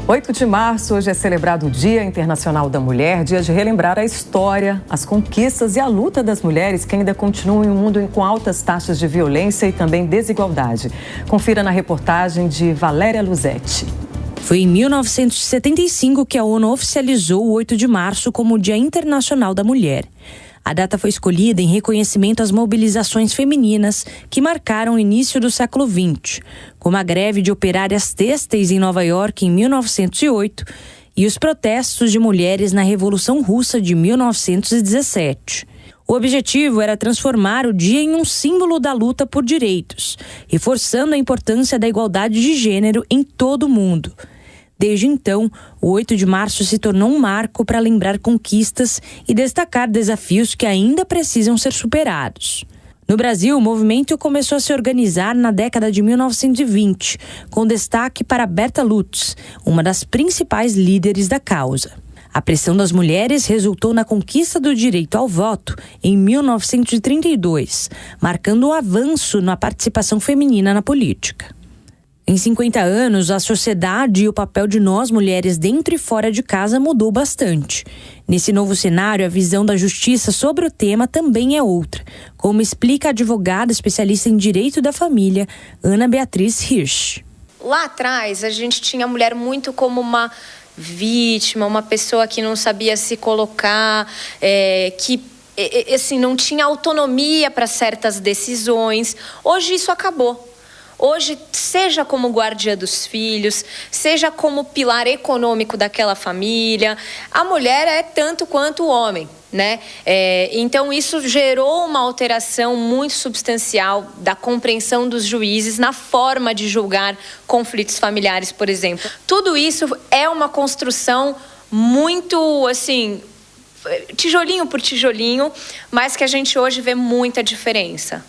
8 de março, hoje é celebrado o Dia Internacional da Mulher, dia de relembrar a história, as conquistas e a luta das mulheres que ainda continuam em um mundo com altas taxas de violência e também desigualdade. Confira na reportagem de Valéria Luzetti. Foi em 1975 que a ONU oficializou o 8 de março como o Dia Internacional da Mulher. A data foi escolhida em reconhecimento às mobilizações femininas que marcaram o início do século XX, como a greve de operárias têxteis em Nova York em 1908 e os protestos de mulheres na Revolução Russa de 1917. O objetivo era transformar o dia em um símbolo da luta por direitos, reforçando a importância da igualdade de gênero em todo o mundo. Desde então, o 8 de março se tornou um marco para lembrar conquistas e destacar desafios que ainda precisam ser superados. No Brasil, o movimento começou a se organizar na década de 1920, com destaque para Berta Lutz, uma das principais líderes da causa. A pressão das mulheres resultou na conquista do direito ao voto em 1932, marcando um avanço na participação feminina na política. Em 50 anos, a sociedade e o papel de nós mulheres dentro e fora de casa mudou bastante. Nesse novo cenário, a visão da justiça sobre o tema também é outra, como explica a advogada especialista em direito da família, Ana Beatriz Hirsch. Lá atrás, a gente tinha a mulher muito como uma vítima, uma pessoa que não sabia se colocar, que assim, não tinha autonomia para certas decisões. Hoje isso acabou. Hoje, seja como guardiã dos filhos, seja como pilar econômico daquela família, a mulher é tanto quanto o homem, né? Então, isso gerou uma alteração muito substancial da compreensão dos juízes na forma de julgar conflitos familiares, por exemplo. Tudo isso é uma construção muito, assim, tijolinho por tijolinho, mas que a gente hoje vê muita diferença.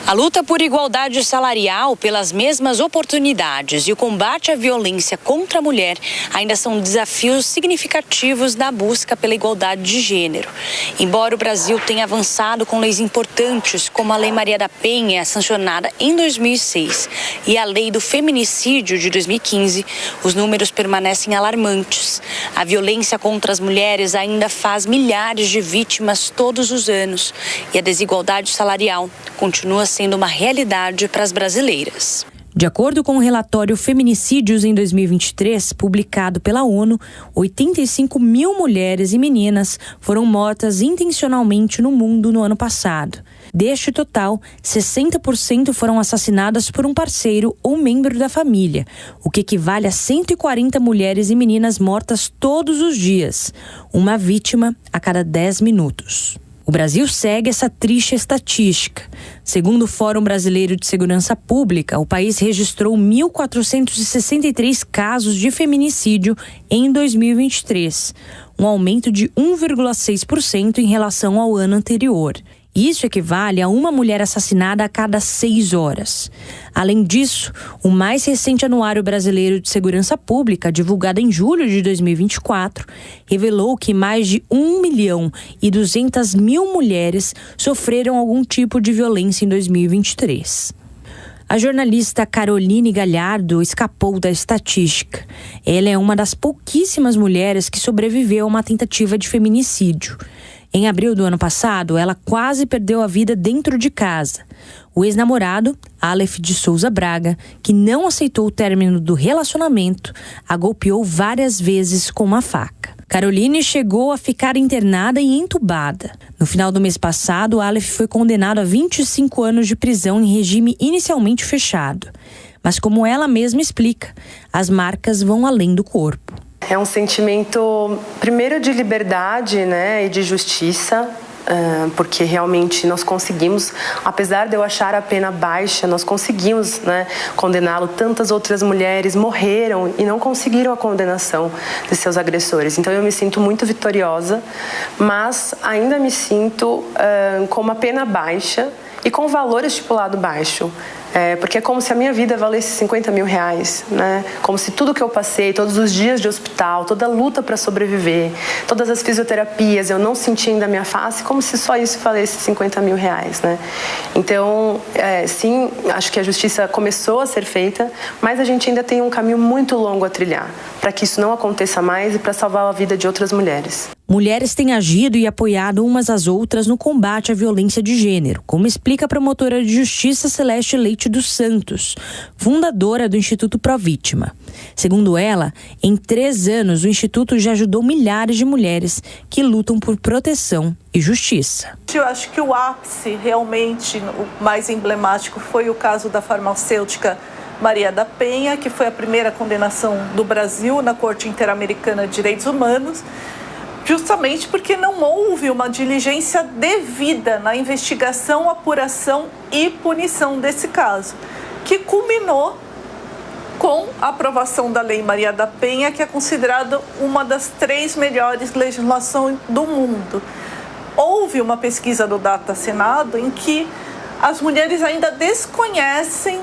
A luta por igualdade salarial, pelas mesmas oportunidades e o combate à violência contra a mulher ainda são desafios significativos na busca pela igualdade de gênero. Embora o Brasil tenha avançado com leis importantes, como a Lei Maria da Penha, sancionada em 2006, e a Lei do Feminicídio de 2015, os números permanecem alarmantes. A violência contra as mulheres ainda faz milhares de vítimas todos os anos e a desigualdade salarial continua sendo uma realidade para as brasileiras. De acordo com o relatório Feminicídios em 2023, publicado pela ONU, 85 mil mulheres e meninas foram mortas intencionalmente no mundo no ano passado. Deste total, 60% foram assassinadas por um parceiro ou membro da família, o que equivale a 140 mulheres e meninas mortas todos os dias, uma vítima a cada 10 minutos. O Brasil segue essa triste estatística. Segundo o Fórum Brasileiro de Segurança Pública, o país registrou 1.463 casos de feminicídio em 2023, um aumento de 1,6% em relação ao ano anterior. Isso equivale a uma mulher assassinada a cada 6 horas. Além disso, o mais recente Anuário Brasileiro de Segurança Pública, divulgado em julho de 2024, revelou que mais de 1.200.000 mulheres sofreram algum tipo de violência em 2023. A jornalista Caroline Galhardo escapou da estatística. Ela é uma das pouquíssimas mulheres que sobreviveu a uma tentativa de feminicídio. Em abril do ano passado, ela quase perdeu a vida dentro de casa. O ex-namorado, Aleph de Souza Braga, que não aceitou o término do relacionamento, a golpeou várias vezes com uma faca. Caroline chegou a ficar internada e entubada. No final do mês passado, Aleph foi condenado a 25 anos de prisão em regime inicialmente fechado. Mas como ela mesma explica, as marcas vão além do corpo. É um sentimento, primeiro, de liberdade, né, e de justiça, porque realmente nós conseguimos, apesar de eu achar a pena baixa, nós conseguimos, né, condená-lo. Tantas outras mulheres morreram e não conseguiram a condenação de seus agressores. Então eu me sinto muito vitoriosa, mas ainda me sinto com uma pena baixa e com valor estipulado baixo. Porque é como se a minha vida valesse 50 mil reais, né? Como se tudo que eu passei, todos os dias de hospital, toda a luta para sobreviver, todas as fisioterapias, eu não senti ainda a minha face, como se só isso valesse 50 mil reais, né? Então, sim, acho que a justiça começou a ser feita, mas a gente ainda tem um caminho muito longo a trilhar para que isso não aconteça mais e para salvar a vida de outras mulheres. Mulheres têm agido e apoiado umas às outras no combate à violência de gênero, como explica a promotora de justiça Celeste Leite dos Santos, fundadora do Instituto Provítima. Segundo ela, em 3 anos o Instituto já ajudou milhares de mulheres que lutam por proteção e justiça. Eu acho que o ápice, realmente, o mais emblemático, foi o caso da farmacêutica Maria da Penha, que foi a primeira condenação do Brasil na Corte Interamericana de Direitos Humanos, justamente porque não houve uma diligência devida na investigação, apuração e punição desse caso, que culminou com a aprovação da Lei Maria da Penha, que é considerada uma das 3 melhores legislações do mundo. Houve uma pesquisa do Data Senado em que as mulheres ainda desconhecem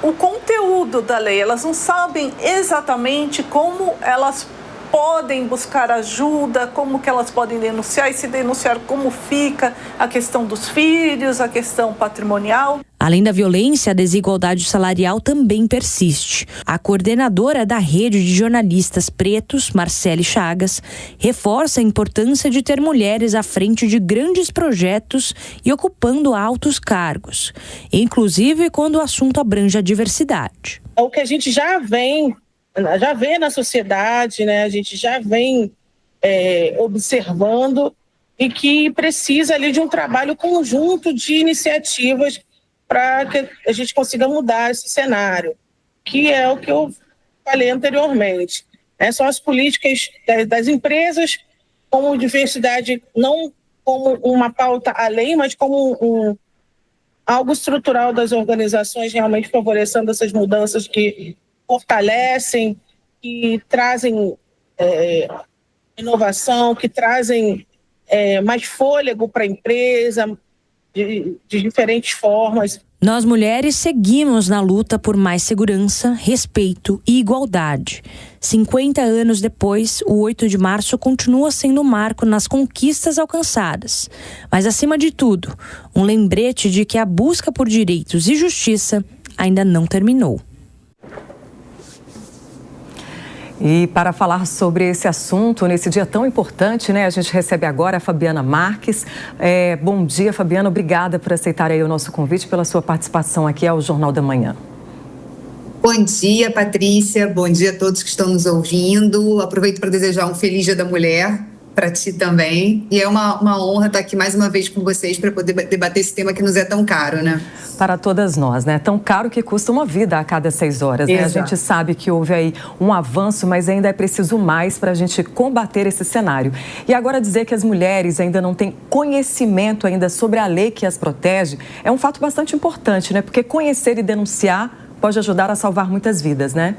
o conteúdo da lei, elas não sabem exatamente como elas podem buscar ajuda, como que elas podem denunciar, e se denunciar, como fica a questão dos filhos, a questão patrimonial. Além da violência, a desigualdade salarial também persiste. A coordenadora da rede de jornalistas pretos, Marcele Chagas, reforça a importância de ter mulheres à frente de grandes projetos e ocupando altos cargos, inclusive quando o assunto abrange a diversidade. O que a gente já vê na sociedade, né? A gente já vem observando e que precisa ali de um trabalho conjunto de iniciativas para que a gente consiga mudar esse cenário, que é o que eu falei anteriormente. São as políticas das empresas como diversidade, não como uma pauta além, mas como algo estrutural das organizações, realmente favorecendo essas mudanças que fortalecem, que trazem inovação, que trazem mais fôlego para a empresa, de diferentes formas. Nós, mulheres, seguimos na luta por mais segurança, respeito e igualdade. 50 anos depois, o 8 de março continua sendo um marco nas conquistas alcançadas. Mas, acima de tudo, um lembrete de que a busca por direitos e justiça ainda não terminou. E para falar sobre esse assunto, nesse dia tão importante, né, a gente recebe agora a Fabiana Marques. Bom dia, Fabiana. Obrigada por aceitar aí o nosso convite, pela sua participação aqui ao Jornal da Manhã. Bom dia, Patrícia. Bom dia a todos que estão nos ouvindo. Aproveito para desejar um feliz Dia da Mulher para ti também. E é uma honra estar aqui mais uma vez com vocês para poder debater esse tema que nos é tão caro, né? Para todas nós, né? Tão caro que custa uma vida a cada 6 horas, né? A gente sabe que houve aí um avanço, mas ainda é preciso mais para a gente combater esse cenário. E agora dizer que as mulheres ainda não têm conhecimento ainda sobre a lei que as protege é um fato bastante importante, né? Porque conhecer e denunciar pode ajudar a salvar muitas vidas, né?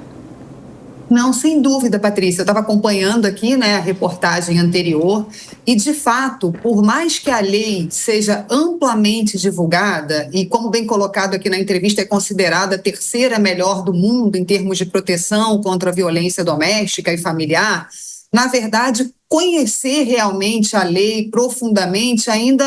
Não, sem dúvida, Patrícia. Eu estava acompanhando aqui, né, a reportagem anterior e, de fato, por mais que a lei seja amplamente divulgada e, como bem colocado aqui na entrevista, é considerada a 3ª melhor do mundo em termos de proteção contra a violência doméstica e familiar, na verdade, conhecer realmente a lei profundamente ainda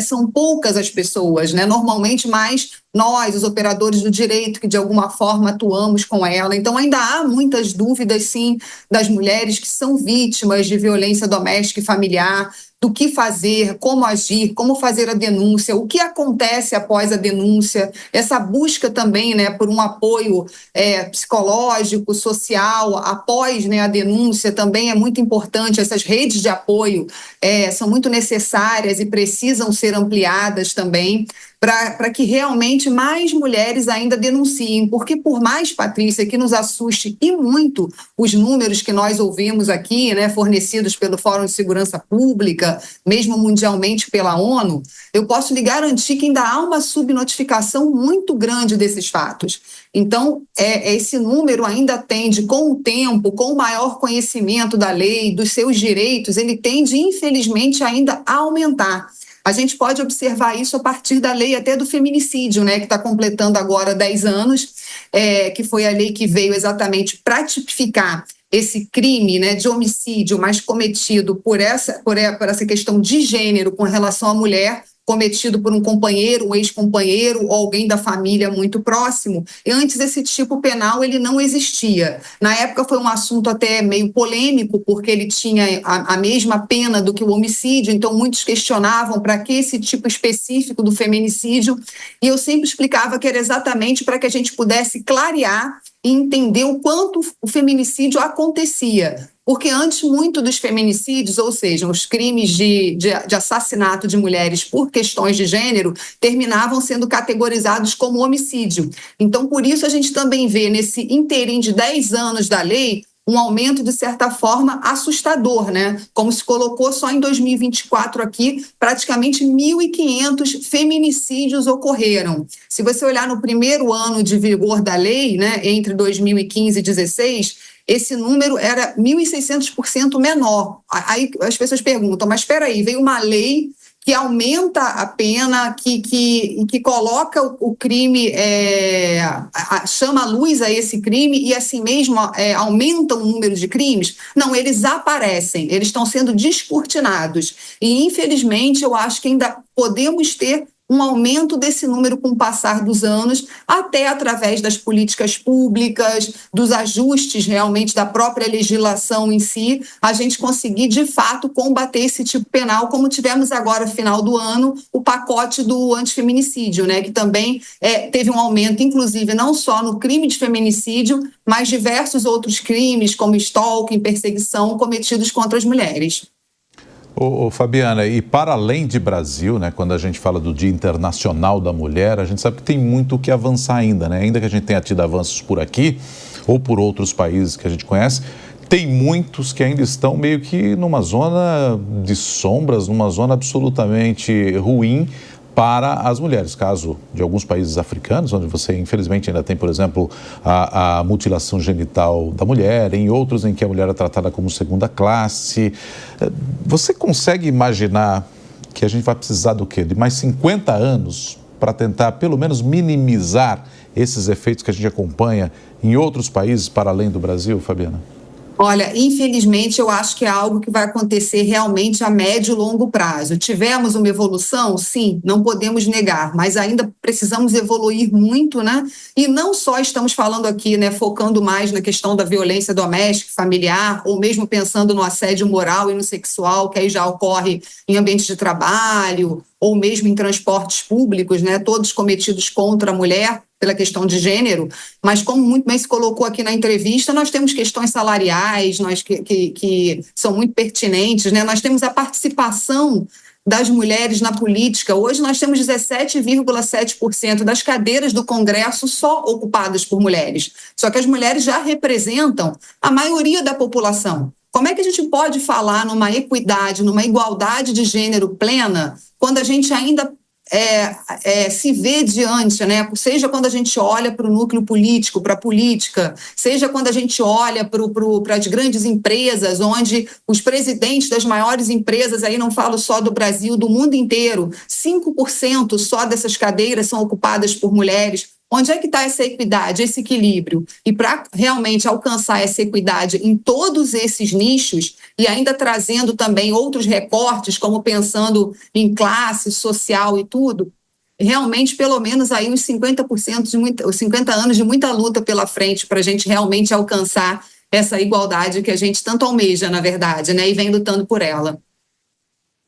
são poucas as pessoas, né? Normalmente mais nós, os operadores do direito, que de alguma forma atuamos com ela. Então ainda há muitas dúvidas, sim, das mulheres que são vítimas de violência doméstica e familiar, do que fazer, como agir, como fazer a denúncia, o que acontece após a denúncia, essa busca também, né, por um apoio psicológico, social, após, né, a denúncia também é muito importante. Essas redes de apoio são muito necessárias e precisam ser ampliadas também, para que realmente mais mulheres ainda denunciem, porque por mais, Patrícia, que nos assuste e muito os números que nós ouvimos aqui, né, fornecidos pelo Fórum de Segurança Pública, mesmo mundialmente pela ONU, eu posso lhe garantir que ainda há uma subnotificação muito grande desses fatos. Então, esse número ainda tende, com o tempo, com o maior conhecimento da lei, dos seus direitos, ele tende, infelizmente, ainda a aumentar. A gente pode observar isso a partir da lei até do feminicídio, né, que está completando agora 10 anos, que foi a lei que veio exatamente para tipificar esse crime, né, de homicídio, mas cometido por essa questão de gênero com relação à mulher, cometido por um companheiro, um ex-companheiro ou alguém da família muito próximo. E antes esse tipo penal ele não existia. Na época foi um assunto até meio polêmico, porque ele tinha a mesma pena do que o homicídio, então muitos questionavam para que esse tipo específico do feminicídio, e eu sempre explicava que era exatamente para que a gente pudesse clarear e entender o quanto o feminicídio acontecia. Porque antes, muito dos feminicídios, ou seja, os crimes de assassinato de mulheres por questões de gênero, terminavam sendo categorizados como homicídio. Então, por isso, a gente também vê nesse inteirinho de 10 anos da lei um aumento, de certa forma, assustador, né? Como se colocou só em 2024 aqui, praticamente 1.500 feminicídios ocorreram. Se você olhar no primeiro ano de vigor da lei, né, entre 2015 e 2016, esse número era 1.600% menor. Aí as pessoas perguntam, mas espera aí, veio uma lei que aumenta a pena, que coloca o crime, chama a luz a esse crime e assim mesmo aumenta o número de crimes? Não, eles aparecem, eles estão sendo descortinados. E infelizmente eu acho que ainda podemos ter um aumento desse número com o passar dos anos, até através das políticas públicas, dos ajustes realmente da própria legislação em si, a gente conseguir de fato combater esse tipo penal, como tivemos agora, final do ano, o pacote do antifeminicídio, né, que também teve um aumento, inclusive, não só no crime de feminicídio, mas diversos outros crimes, como stalking, perseguição, cometidos contra as mulheres. Fabiana, e para além de Brasil, né, quando a gente fala do Dia Internacional da Mulher, a gente sabe que tem muito o que avançar ainda, né? Ainda que a gente tenha tido avanços por aqui ou por outros países que a gente conhece, tem muitos que ainda estão meio que numa zona de sombras, numa zona absolutamente ruim para as mulheres. Caso de alguns países africanos, onde você infelizmente ainda tem, por exemplo, a mutilação genital da mulher, em outros em que a mulher é tratada como segunda classe. Você consegue imaginar que a gente vai precisar do quê? De mais 50 anos para tentar pelo menos minimizar esses efeitos que a gente acompanha em outros países para além do Brasil, Fabiana? Olha, infelizmente, eu acho que é algo que vai acontecer realmente a médio e longo prazo. Tivemos uma evolução? Sim, não podemos negar, mas ainda precisamos evoluir muito, né? E não só estamos falando aqui, né, focando mais na questão da violência doméstica, familiar, ou mesmo pensando no assédio moral e no sexual, que aí já ocorre em ambientes de trabalho, ou mesmo em transportes públicos, né, todos cometidos contra a mulher, pela questão de gênero, mas como muito bem se colocou aqui na entrevista, nós temos questões salariais que são muito pertinentes, né? Nós temos a participação das mulheres na política. Hoje nós temos 17,7% das cadeiras do Congresso só ocupadas por mulheres. Só que as mulheres já representam a maioria da população. Como é que a gente pode falar numa equidade, numa igualdade de gênero plena, quando a gente ainda se vê diante, né? Seja quando a gente olha para o núcleo político, para a política, seja quando a gente olha para as grandes empresas, onde os presidentes das maiores empresas, aí não falo só do Brasil, do mundo inteiro, 5% só dessas cadeiras são ocupadas por mulheres. Onde é que está essa equidade, esse equilíbrio? E para realmente alcançar essa equidade em todos esses nichos, e ainda trazendo também outros recortes, como pensando em classe social e tudo, realmente pelo menos aí uns 50%, os 50 anos de muita luta pela frente para a gente realmente alcançar essa igualdade que a gente tanto almeja, na verdade, né? E vem lutando por ela.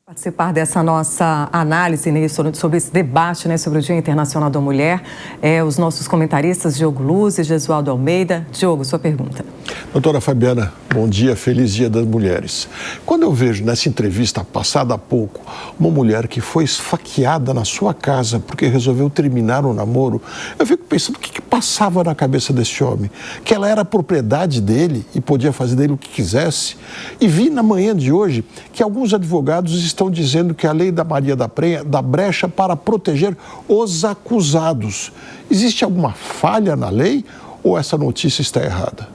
Participar dessa nossa análise, né, sobre esse debate, né, sobre o Dia Internacional da Mulher, os nossos comentaristas Diogo Luz e Jesualdo Almeida. Diogo, sua pergunta. Doutora Fabiana, bom dia, feliz Dia das Mulheres. Quando eu vejo nessa entrevista passada há pouco uma mulher que foi esfaqueada na sua casa porque resolveu terminar o namoro, eu fico pensando o que passava na cabeça desse homem, que ela era propriedade dele e podia fazer dele o que quisesse. E vi na manhã de hoje que alguns advogados estão dizendo que a lei da Maria da Penha dá brecha para proteger os acusados. Existe alguma falha na lei ou essa notícia está errada?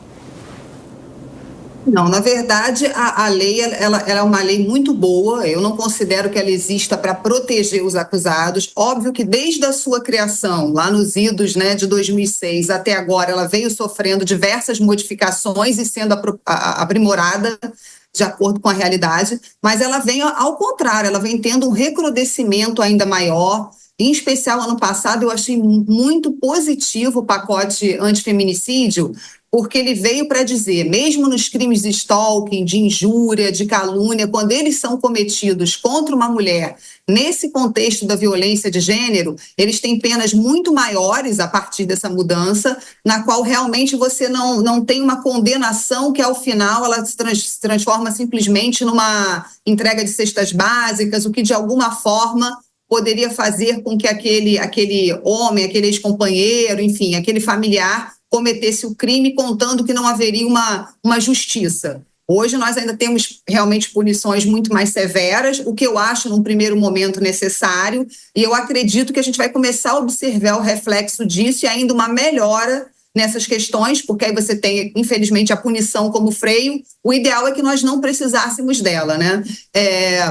Não, na verdade, a lei ela é uma lei muito boa. Eu não considero que ela exista para proteger os acusados. Óbvio que desde a sua criação, lá nos idos, né, de 2006 até agora, ela veio sofrendo diversas modificações e sendo aprimorada de acordo com a realidade, mas ela vem ao contrário, ela vem tendo um recrudescimento ainda maior. Em especial, ano passado, eu achei muito positivo o pacote antifeminicídio, porque ele veio para dizer, mesmo nos crimes de stalking, de injúria, de calúnia, quando eles são cometidos contra uma mulher, nesse contexto da violência de gênero, eles têm penas muito maiores a partir dessa mudança, na qual realmente você não tem uma condenação que, ao final, ela se transforma simplesmente numa entrega de cestas básicas, o que, de alguma forma, poderia fazer com que aquele homem, aquele ex-companheiro, enfim, aquele familiar cometesse o crime contando que não haveria uma justiça. Hoje nós ainda temos realmente punições muito mais severas, o que eu acho num primeiro momento necessário, e eu acredito que a gente vai começar a observar o reflexo disso e ainda uma melhora nessas questões, porque aí você tem, infelizmente, a punição como freio. O ideal é que nós não precisássemos dela, né,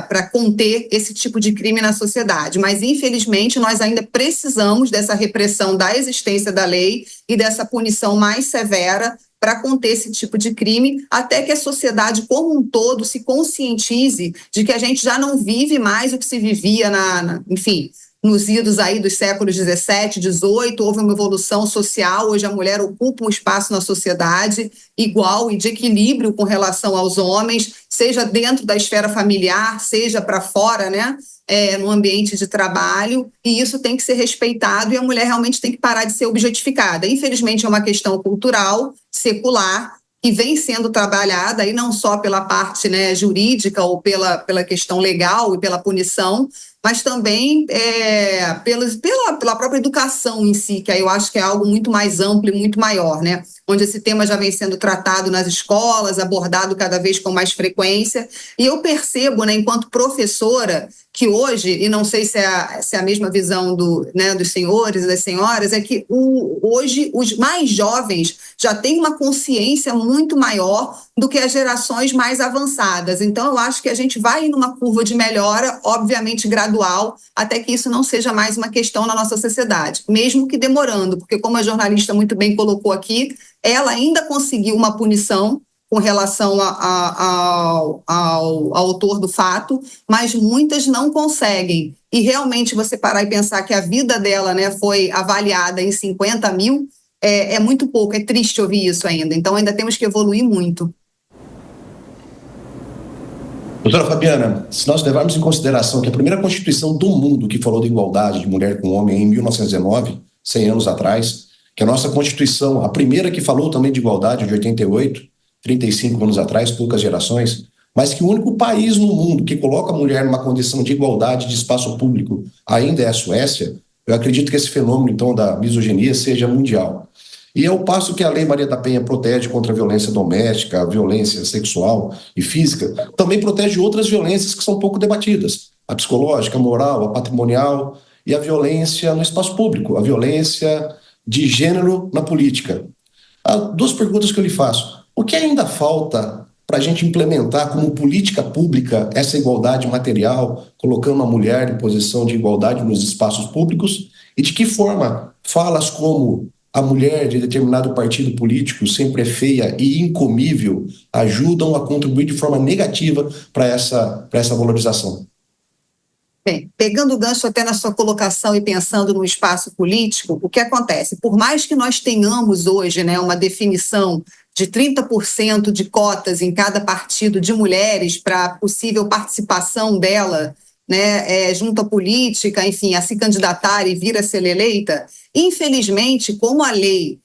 para conter esse tipo de crime na sociedade. Mas, infelizmente, nós ainda precisamos dessa repressão da existência da lei e dessa punição mais severa para conter esse tipo de crime, até que a sociedade como um todo se conscientize de que a gente já não vive mais o que se vivia enfim, nos idos aí dos séculos 17, 18, houve uma evolução social, hoje a mulher ocupa um espaço na sociedade igual e de equilíbrio com relação aos homens, seja dentro da esfera familiar, seja para fora, né, no ambiente de trabalho, e isso tem que ser respeitado e a mulher realmente tem que parar de ser objetificada. Infelizmente é uma questão cultural, secular, que vem sendo trabalhada, e não só pela parte, né, jurídica ou pela questão legal e pela punição, mas também pela própria educação em si, que aí eu acho que é algo muito mais amplo e muito maior, né? Onde esse tema já vem sendo tratado nas escolas, abordado cada vez com mais frequência. E eu percebo, né, enquanto professora, que hoje, e não sei se é a mesma visão dos senhores e das senhoras, é que hoje os mais jovens já têm uma consciência muito maior do que as gerações mais avançadas. Então, eu acho que a gente vai numa curva de melhora, obviamente gradual, até que isso não seja mais uma questão na nossa sociedade, mesmo que demorando, porque como a jornalista muito bem colocou aqui, ela ainda conseguiu uma punição com relação ao autor do fato, mas muitas não conseguem. E realmente você parar e pensar que a vida dela, né, foi avaliada em 50 mil, é muito pouco, é triste ouvir isso ainda. Então ainda temos que evoluir muito. Doutora Fabiana, se nós levarmos em consideração que a primeira Constituição do mundo que falou de igualdade de mulher com homem é em 1919, 100 anos atrás, que a nossa Constituição, a primeira que falou também de igualdade, de 88, 35 anos atrás, poucas gerações, mas que o único país no mundo que coloca a mulher numa condição de igualdade de espaço público ainda é a Suécia, eu acredito que esse fenômeno, então, da misoginia seja mundial. E ao passo que a Lei Maria da Penha protege contra a violência doméstica, a violência sexual e física, também protege outras violências que são pouco debatidas. A psicológica, a moral, a patrimonial e a violência no espaço público, a violência de gênero na política. Há duas perguntas que eu lhe faço. O que ainda falta para a gente implementar como política pública essa igualdade material, colocando a mulher em posição de igualdade nos espaços públicos? E de que forma falas como a mulher de determinado partido político sempre é feia e incomível ajudam a contribuir de forma negativa para essa valorização? Bem, pegando o gancho até na sua colocação e pensando no espaço político, o que acontece? Por mais que nós tenhamos hoje, né, uma definição de 30% de cotas em cada partido de mulheres para possível participação dela, né, junto à política, enfim, a se candidatar e vir a ser eleita, infelizmente, como a lei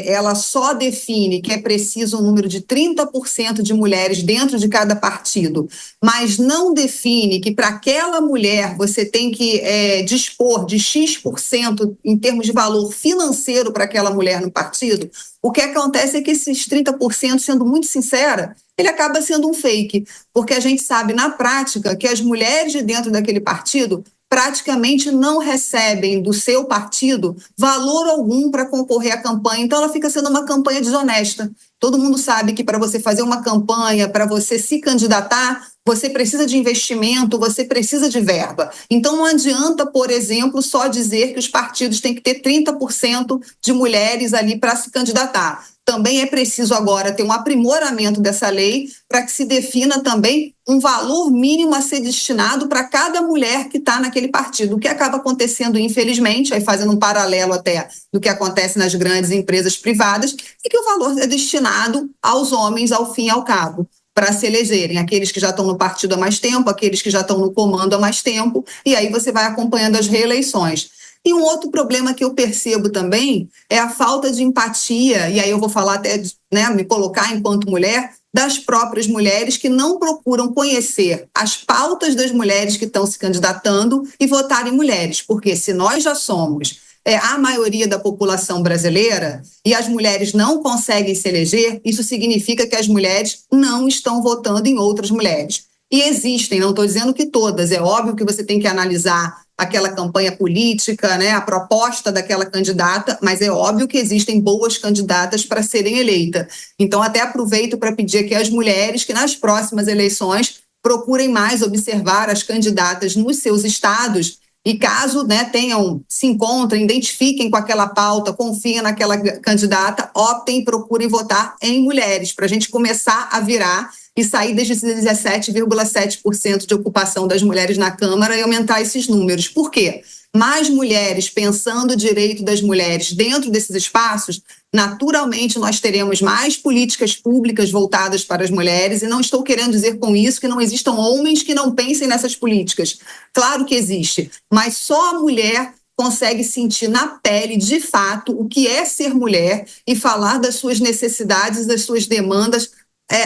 ela só define que é preciso um número de 30% de mulheres dentro de cada partido, mas não define que para aquela mulher você tem que dispor de X% em termos de valor financeiro para aquela mulher no partido, o que acontece é que esses 30%, sendo muito sincera, ele acaba sendo um fake, porque a gente sabe na prática que as mulheres de dentro daquele partido praticamente não recebem do seu partido valor algum para concorrer à campanha. Então, ela fica sendo uma campanha desonesta. Todo mundo sabe que para você fazer uma campanha, para você se candidatar, você precisa de investimento, você precisa de verba. Então, não adianta, por exemplo, só dizer que os partidos têm que ter 30% de mulheres ali para se candidatar. Também é preciso agora ter um aprimoramento dessa lei para que se defina também um valor mínimo a ser destinado para cada mulher que está naquele partido, o que acaba acontecendo, infelizmente, aí fazendo um paralelo até do que acontece nas grandes empresas privadas, e que o valor é destinado aos homens, ao fim e ao cabo, para se elegerem, aqueles que já estão no partido há mais tempo, aqueles que já estão no comando há mais tempo, e aí você vai acompanhando as reeleições. E um outro problema que eu percebo também é a falta de empatia, e aí eu vou falar até, me colocar enquanto mulher, das próprias mulheres que não procuram conhecer as pautas das mulheres que estão se candidatando e votar em mulheres, porque se nós já somos a maioria da população brasileira e as mulheres não conseguem se eleger, isso significa que as mulheres não estão votando em outras mulheres. E existem, não estou dizendo que todas, é óbvio que você tem que analisar aquela campanha política, a proposta daquela candidata, mas é óbvio que existem boas candidatas para serem eleitas. Então, até aproveito para pedir aqui às mulheres que nas próximas eleições procurem mais observar as candidatas nos seus estados e caso se encontrem, identifiquem com aquela pauta, confiem naquela candidata, optem e procurem votar em mulheres, para a gente começar a virar e sair desde 17,7% de ocupação das mulheres na Câmara e aumentar esses números. Por quê? Mais mulheres pensando o direito das mulheres dentro desses espaços, naturalmente nós teremos mais políticas públicas voltadas para as mulheres, e não estou querendo dizer com isso que não existam homens que não pensem nessas políticas. Claro que existe, mas só a mulher consegue sentir na pele, de fato, o que é ser mulher e falar das suas necessidades, das suas demandas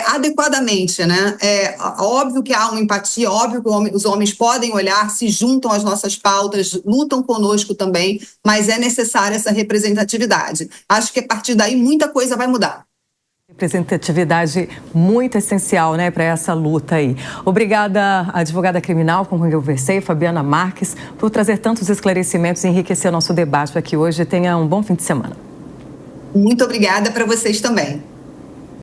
adequadamente, É óbvio que há uma empatia, óbvio que os homens podem olhar, se juntam às nossas pautas, lutam conosco também, mas é necessária essa representatividade. Acho que a partir daí muita coisa vai mudar. Representatividade muito essencial, para essa luta aí. Obrigada, advogada criminal com quem eu conversei, Fabiana Marques, por trazer tantos esclarecimentos e enriquecer o nosso debate aqui hoje. Tenha um bom fim de semana. Muito obrigada para vocês também.